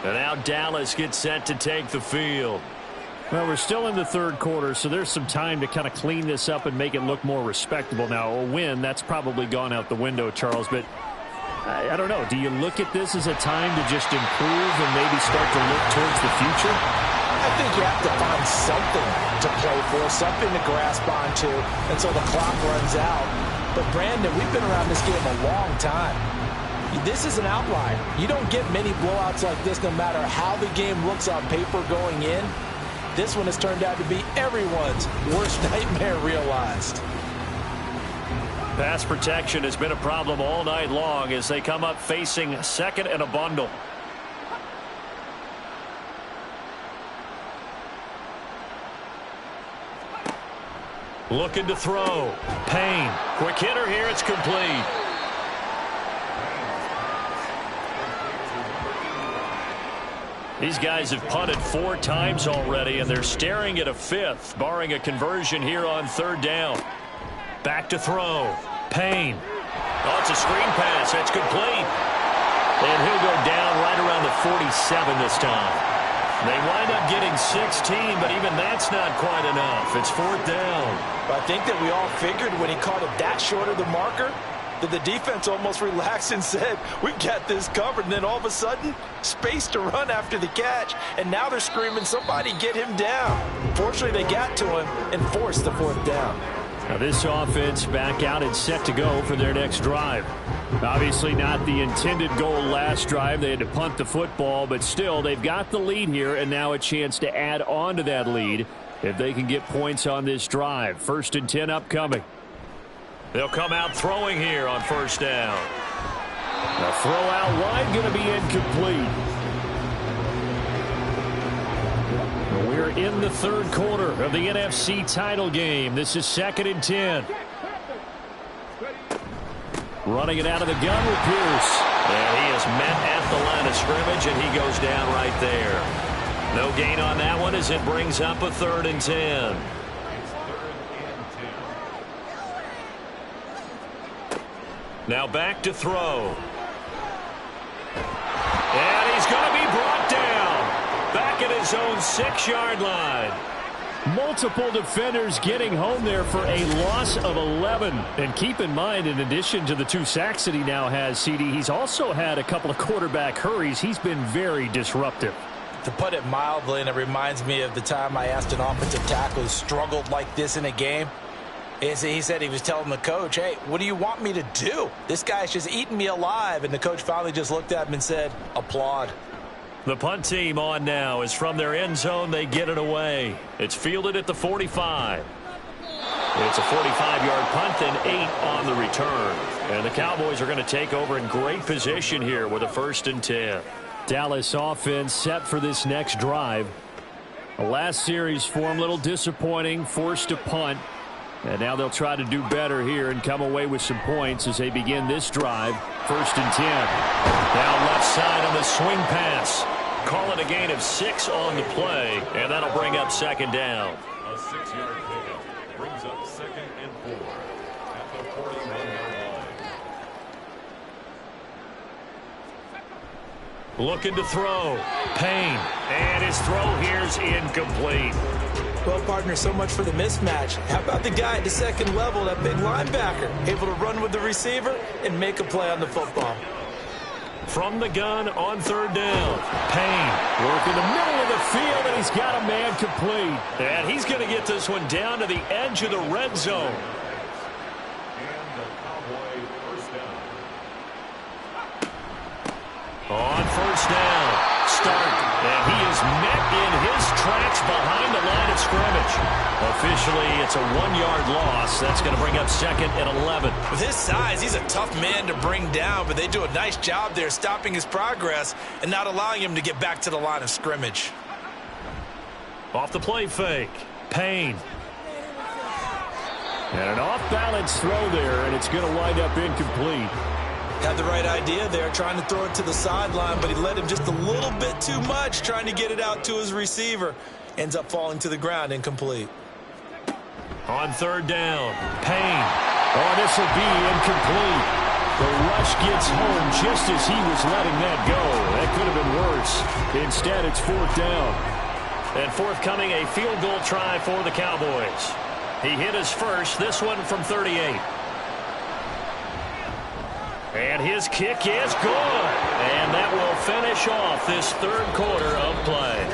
And now Dallas gets set to take the field. Well, we're still in the 3rd quarter, so there's some time to kind of clean this up and make it look more respectable. Now, a win, that's probably gone out the window, Charles, but I don't know. Do you look at this as a time to just improve and maybe start to look towards the future? I think you have to find something to play for, something to grasp onto until the clock runs out. But, Brandon, we've been around this game a long time. This is an outlier. You don't get many blowouts like this no matter how the game looks on paper going in. This one has turned out to be everyone's worst nightmare realized. Pass protection has been a problem all night long as they come up facing 2nd and a bundle. Looking to throw. Payne. Quick hitter here. It's complete. These guys have punted 4 times already, and they're staring at a 5th, barring a conversion here on 3rd down. Back to throw. Payne. Oh, it's a screen pass. It's complete. And he'll go down right around the 47 this time. They wind up getting 16, but even that's not quite enough. It's 4th down. I think that we all figured when he caught it that short of the marker that the defense almost relaxed and said, we've got this covered. And then all of a sudden, space to run after the catch. And now they're screaming, somebody get him down. Fortunately, they got to him and forced the 4th down. Now this offense back out and set to go for their next drive. Obviously not the intended goal last drive. They had to punt the football, but still they've got the lead here and now a chance to add on to that lead if they can get points on this drive. 1st and 10 upcoming. They'll come out throwing here on 1st down. The throw out wide going to be incomplete. We're in the 3rd quarter of the NFC title game. This is 2nd and 10. Running it out of the gun with Pierce. And he is met at the line of scrimmage, and he goes down right there. No gain on that one as it brings up a 3rd and 10. Now back to throw. And he's going to be brought down. Back at his own 6-yard line. Multiple defenders getting home there for a loss of 11. And keep in mind, in addition to the 2 sacks that he now has, CD, he's also had a couple of quarterback hurries. He's been very disruptive. To put it mildly, and it reminds me of the time I asked an offensive tackle who struggled like this in a game. He said he was telling the coach, hey, what do you want me to do? This guy's just eating me alive. And the coach finally just looked at him and said, applaud. The punt team on now is from their end zone. They get it away. It's fielded at the 45. It's a 45-yard punt and 8 on the return. And the Cowboys are going to take over in great position here with a 1st and 10. Dallas offense set for this next drive. The last series form a little disappointing, forced to punt. And now they'll try to do better here and come away with some points as they begin this drive. 1st and 10. Down left side on the swing pass. Call it a gain of 6 on the play, and that'll bring up 2nd down. A 6-yard pickup brings up 2nd and 4 at the 41-yard line. Looking to throw. Payne. And his throw here's incomplete. Well, partner, so much for the mismatch. How about the guy at the second level, that big linebacker, able to run with the receiver and make a play on the football? From the gun on 3rd down. Payne working the middle of the field, and he's got a man complete. And he's going to get this one down to the edge of the red zone. And the Cowboy first down. On 1st down. Start. And he is met in his tracks behind the line of scrimmage. Officially, it's a 1-yard loss. That's going to bring up 2nd and 11. With his size, he's a tough man to bring down, but they do a nice job there stopping his progress and not allowing him to get back to the line of scrimmage. Off the play fake. Payne. And an off-balance throw there, and it's going to wind up incomplete. Had the right idea there, trying to throw it to the sideline, but he led him just a little bit too much, trying to get it out to his receiver. Ends up falling to the ground, incomplete. On 3rd down, Payne. Oh, this will be incomplete. The rush gets home just as he was letting that go. That could have been worse. Instead, it's 4th down. And forthcoming, a field goal try for the Cowboys. He hit his first, this one from 38. And his kick is good. And that will finish off this 3rd quarter of play.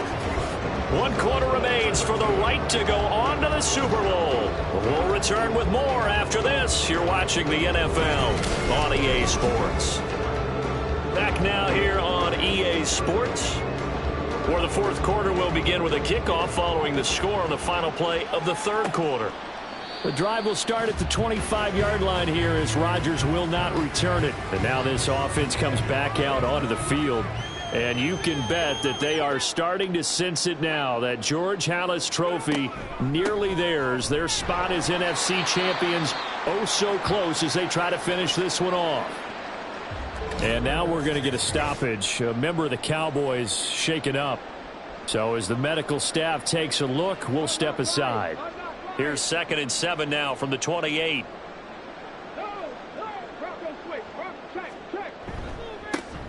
1 quarter remains for the right to go on to the Super Bowl. We'll return with more after this. You're watching the NFL on EA Sports. Back now here on EA Sports, where the 4th quarter will begin with a kickoff following the score on the final play of the 3rd quarter. The drive will start at the 25-yard line here as Rodgers will not return it. And now this offense comes back out onto the field. And you can bet that they are starting to sense it now. That George Halas trophy nearly theirs. Their spot as NFC champions oh so close as they try to finish this one off. And now we're going to get a stoppage. A member of the Cowboys shaken up. So as the medical staff takes a look, we'll step aside. Here's 2nd and 7 now from the 28.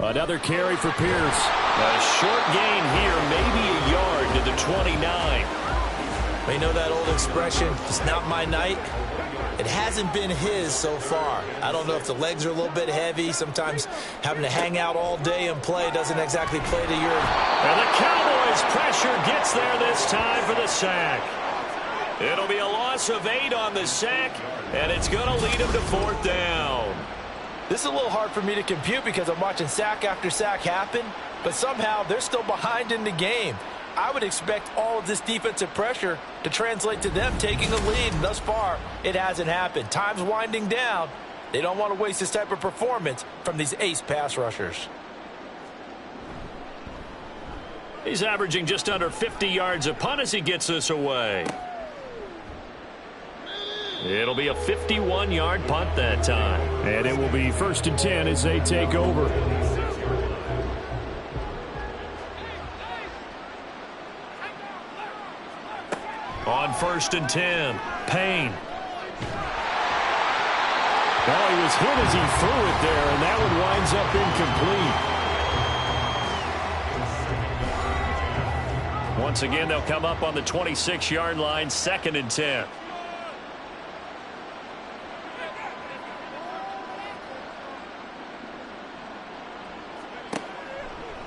Another carry for Pierce. A short gain here, maybe a yard to the 29. You know that old expression, it's not my night? It hasn't been his so far. I don't know if the legs are a little bit heavy. Sometimes having to hang out all day and play doesn't exactly play to your... And the Cowboys' pressure gets there this time for the sack. It'll be a loss of 8 on the sack, and it's going to lead him to 4th down. This is a little hard for me to compute because I'm watching sack after sack happen, but somehow they're still behind in the game. I would expect all of this defensive pressure to translate to them taking a lead, and thus far, it hasn't happened. Time's winding down. They don't want to waste this type of performance from these ace pass rushers. He's averaging just under 50 yards a punt as he gets this away. It'll be a 51-yard punt that time. And it will be 1st and 10 as they take over. On 1st and 10, Payne. Well, he was hit as he threw it there, and that one winds up incomplete. Once again, they'll come up on the 26-yard line, 2nd and 10.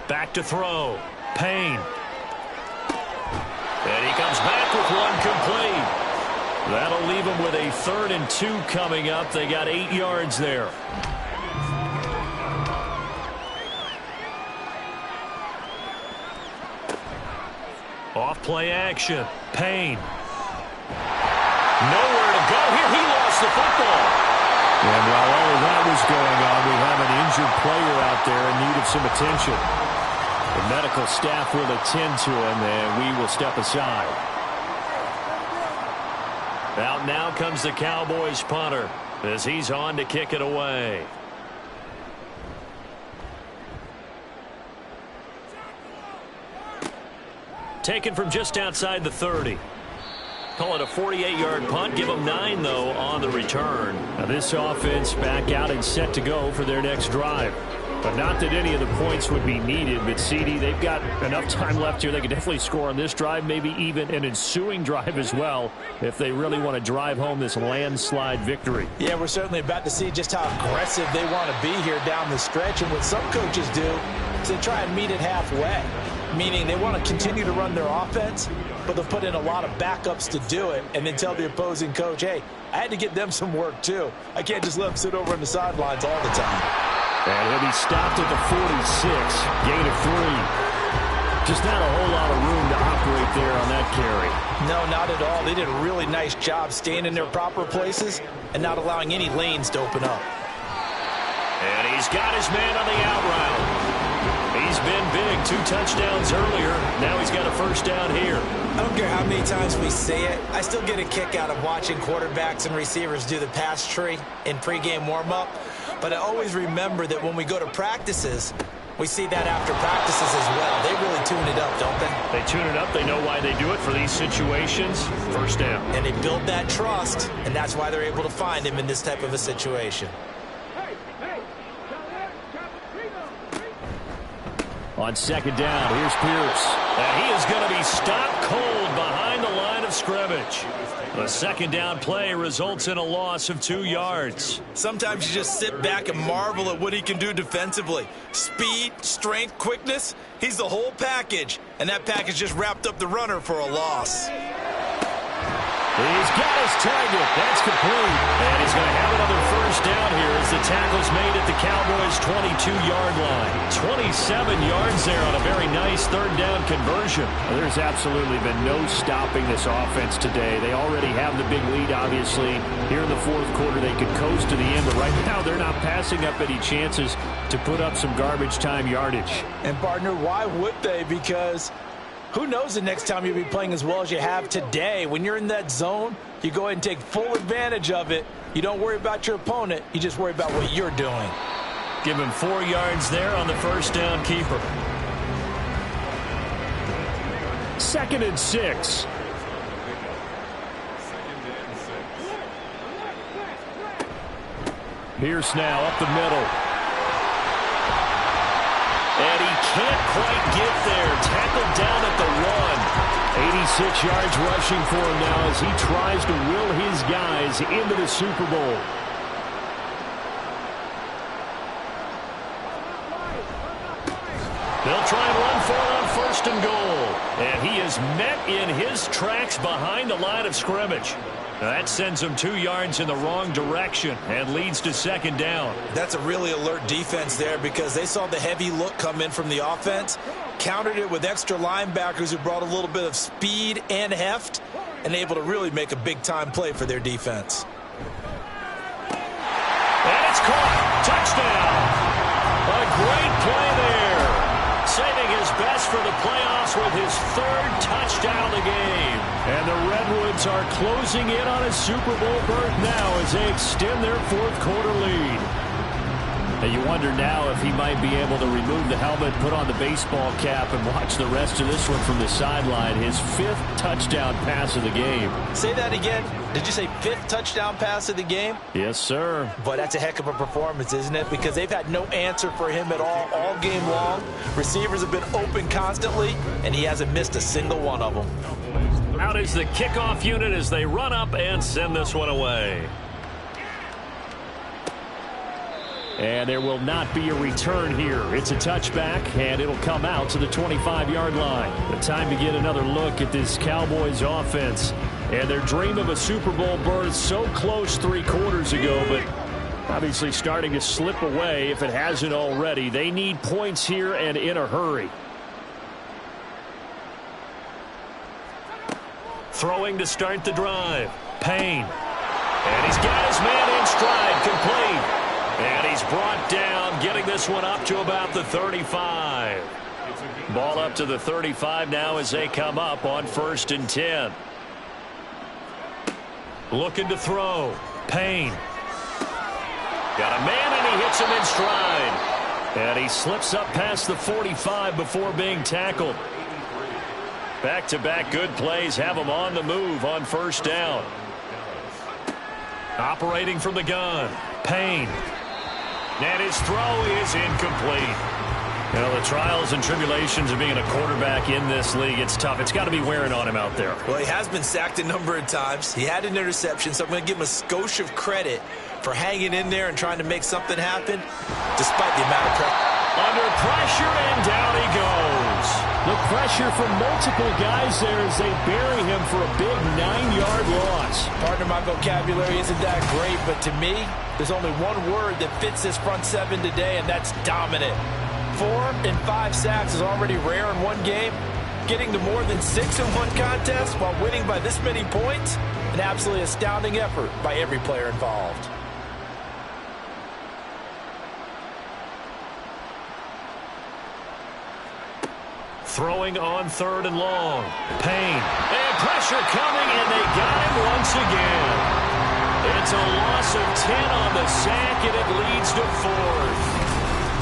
Back to throw. Payne. And he comes back with one complete. That'll leave him with a 3rd and 2 coming up. They got 8 yards there. Off play action. Payne. Nowhere to go here. He lost the football. And while all of that was going on, we have an injured player out there in need of some attention. The medical staff will attend to him, and we will step aside. Out now comes the Cowboys punter as he's on to kick it away. Taken from just outside the 30. Call it a 48-yard punt. Give them 9, though, on the return. Now this offense back out and set to go for their next drive. But not that any of the points would be needed, but CD, they've got enough time left here. They can definitely score on this drive, maybe even an ensuing drive as well, if they really want to drive home this landslide victory. Yeah, we're certainly about to see just how aggressive they want to be here down the stretch. And what some coaches do is they try and meet it halfway, meaning they want to continue to run their offense, but they'll put in a lot of backups to do it and then tell the opposing coach, hey, I had to get them some work too. I can't just let them sit over on the sidelines all the time. And he'll be stopped at the 46, gain of 3. Just not a whole lot of room to operate there on that carry. No, not at all. They did a really nice job staying in their proper places and not allowing any lanes to open up. And he's got his man on the out route. He's been big, 2 touchdowns earlier. Now he's got a first down here. I don't care how many times we say it. I still get a kick out of watching quarterbacks and receivers do the pass tree in pregame warm-up. But I always remember that when we go to practices, we see that after practices as well. They really tune it up, don't they? They tune it up. They know why they do it for these situations. First down. And they build that trust, and that's why they're able to find him in this type of a situation. On second down, here's Pierce. And he is going to be stopped cold behind the line of scrimmage. The second down play results in a loss of 2 yards. Sometimes you just sit back and marvel at what he can do defensively. Speed, strength, quickness, he's the whole package. And that package just wrapped up the runner for a loss. He's got his target. That's complete. And he's going to have another first down here as the tackle's made at the Cowboys' 22-yard line. 27 yards there on a very nice third down conversion. Well, there's absolutely been no stopping this offense today. They already have the big lead, obviously. Here in the fourth quarter, they could coast to the end. But right now, they're not passing up any chances to put up some garbage time yardage. And, partner, why would they? Because who knows the next time you'll be playing as well as you have today. When you're in that zone, you go ahead and take full advantage of it. You don't worry about your opponent. You just worry about what you're doing. Give him 4 yards there on the first down keeper. 2nd and 6. Pierce now up the middle. And he can't quite get there. Tackled down at the 1. 86 yards rushing for him now as he tries to will his guys into the Super Bowl. They'll try and run for it on 1st and goal. And he is met in his tracks behind the line of scrimmage. That sends him 2 yards in the wrong direction and leads to 2nd down. That's a really alert defense there because they saw the heavy look come in from the offense, countered it with extra linebackers who brought a little bit of speed and heft, and able to really make a big-time play for their defense. And it's caught. Touchdown. A great play there. Saving his best for the playoffs with his 3rd touchdown of the game. And the Redwoods are closing in on a Super Bowl berth now as they extend their 4th quarter lead. And you wonder now if he might be able to remove the helmet, put on the baseball cap, and watch the rest of this one from the sideline. His 5th touchdown pass of the game. Say that again. Did you say 5th touchdown pass of the game? Yes, sir. But that's a heck of a performance, isn't it? Because they've had no answer for him at all game long. Receivers have been open constantly, and he hasn't missed a single one of them. Out is the kickoff unit as they run up and send this one away. And there will not be a return here. It's a touchback, and it'll come out to the 25-yard line. The time to get another look at this Cowboys offense. And their dream of a Super Bowl berth so close 3 quarters ago, but obviously starting to slip away if it hasn't already. They need points here and in a hurry. Throwing to start the drive. Payne. And he's got his man in stride, complete. And he's brought down, getting this one up to about the 35. Ball up to the 35 now as they come up on 1st and 10. Looking to throw. Payne. Got a man, and he hits him in stride. And he slips up past the 45 before being tackled. Back-to-back good plays have him on the move on 1st down. Operating from the gun. Payne. And his throw is incomplete. You know, the trials and tribulations of being a quarterback in this league, it's tough. It's got to be wearing on him out there. Well, he has been sacked a number of times. He had an interception, so I'm going to give him a skosh of credit for hanging in there and trying to make something happen, despite the amount of pressure. Under pressure, and down he goes. The pressure from multiple guys there as they bury him for a big 9-yard loss. Partner, my vocabulary isn't that great, but to me, there's only one word that fits this front seven today, and that's dominant. 4 and 5 sacks is already rare in one game. Getting to more than 6 in one contest while winning by this many points, an absolutely astounding effort by every player involved. Throwing on 3rd and long. Payne. And pressure coming, and they got him once again. It's a loss of 10 on the sack, and it leads to 4th.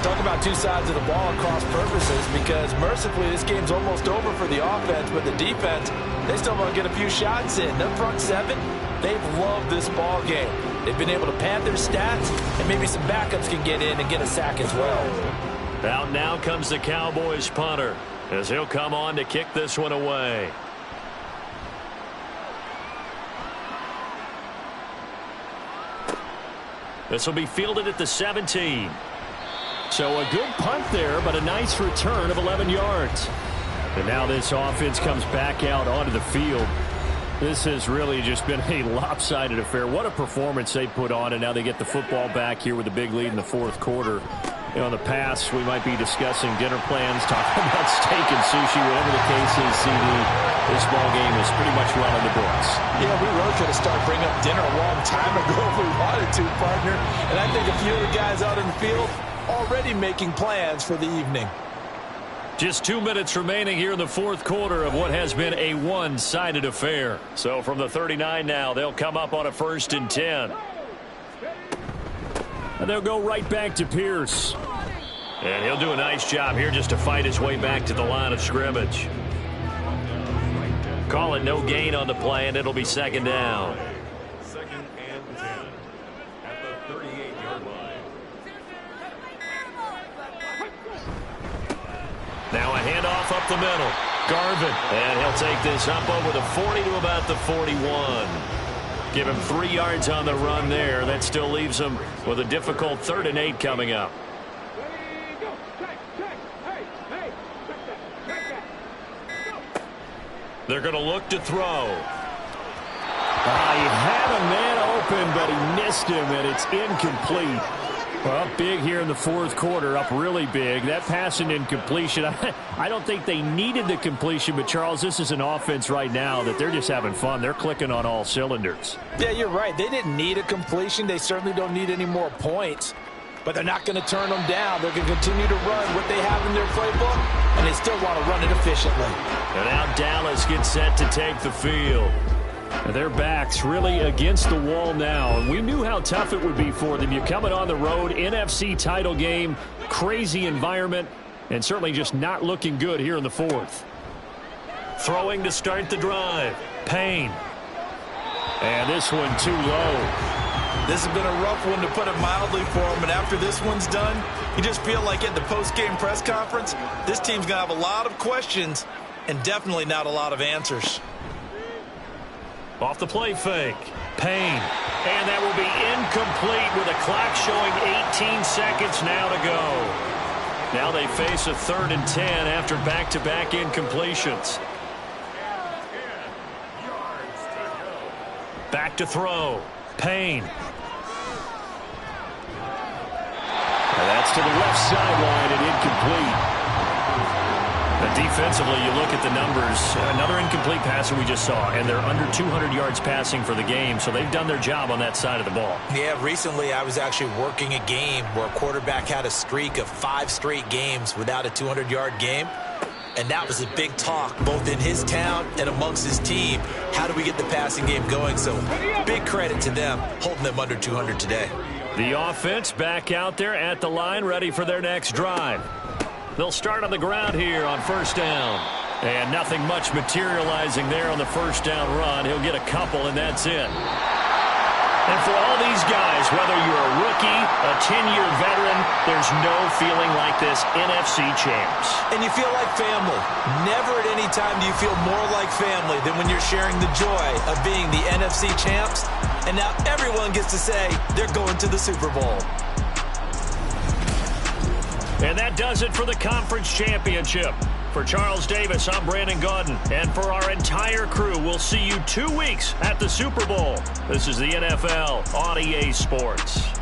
Talk about two sides of the ball at cross purposes, because mercifully this game's almost over for the offense, but the defense, they still want to get a few shots in. The front seven, they've loved this ball game. They've been able to pad their stats, and maybe some backups can get in and get a sack as well. Out now comes the Cowboys punter, as he'll come on to kick this one away. This will be fielded at the 17. So a good punt there, but a nice return of 11 yards. And now this offense comes back out onto the field. This has really just been a lopsided affair. What a performance they put on, and now they get the football back here with a big lead in the 4th quarter. You know, in the past, we might be discussing dinner plans, talking about steak and sushi, whatever the case is, CD. This ball game is pretty much well in the books. Yeah, we really could have started bringing up dinner a long time ago if we wanted to, partner. And I think a few of the guys out in the field already making plans for the evening. Just 2 minutes remaining here in the 4th quarter of what has been a one-sided affair. So from the 39 now, they'll come up on a 1st and 10. And they'll go right back to Pierce. And he'll do a nice job here just to fight his way back to the line of scrimmage. Call it no gain on the play, and it'll be 2nd down. 2nd and 10 at the 38-yard line. Now a handoff up the middle. Garvin. And he'll take this up over the 40 to about the 41. Give him 3 yards on the run there. That still leaves him with a difficult 3rd and 8 coming up. They're going to look to throw. He had a man open, but he missed him, and it's incomplete. Well, big here in the 4th quarter, up really big. That pass and incompletion, I don't think they needed the completion, but, Charles, this is an offense right now that they're just having fun. They're clicking on all cylinders. Yeah, you're right. They didn't need a completion. They certainly don't need any more points, but they're not going to turn them down. They're going to continue to run what they have in their playbook, and they still want to run it efficiently. And now Dallas gets set to take the field. And their backs really against the wall now. And we knew how tough it would be for them. You're coming on the road, NFC title game, crazy environment, and certainly just not looking good here in the 4th. Throwing to start the drive. Payne. And this one too low. This has been a rough one, to put it mildly, for him. And after this one's done, you just feel like at the post-game press conference, this team's going to have a lot of questions and definitely not a lot of answers. Off the play fake. Payne. And that will be incomplete with a clock showing 18 seconds now to go. Now they face a 3rd and 10 after back-to-back incompletions. Back to throw. Payne. And that's to the left sideline and incomplete. The defensively, you look at the numbers, another incomplete passer we just saw, and they're under 200 yards passing for the game, so they've done their job on that side of the ball. Yeah, recently I was actually working a game where a quarterback had a streak of 5 straight games without a 200-yard game, and that was a big talk both in his town and amongst his team. How do we get the passing game going? So big credit to them holding them under 200 today. The offense back out there at the line, ready for their next drive. They'll start on the ground here on first down. And nothing much materializing there on the first down run. He'll get a couple, and that's it. And for all these guys, whether you're a rookie, a 10-year veteran, there's no feeling like this NFC champs. And you feel like family. Never at any time do you feel more like family than when you're sharing the joy of being the NFC champs. And now everyone gets to say they're going to the Super Bowl. And that does it for the conference championship. For Charles Davis, I'm Brandon Gaudin. And for our entire crew, we'll see you 2 weeks at the Super Bowl. This is the NFL on EA Sports.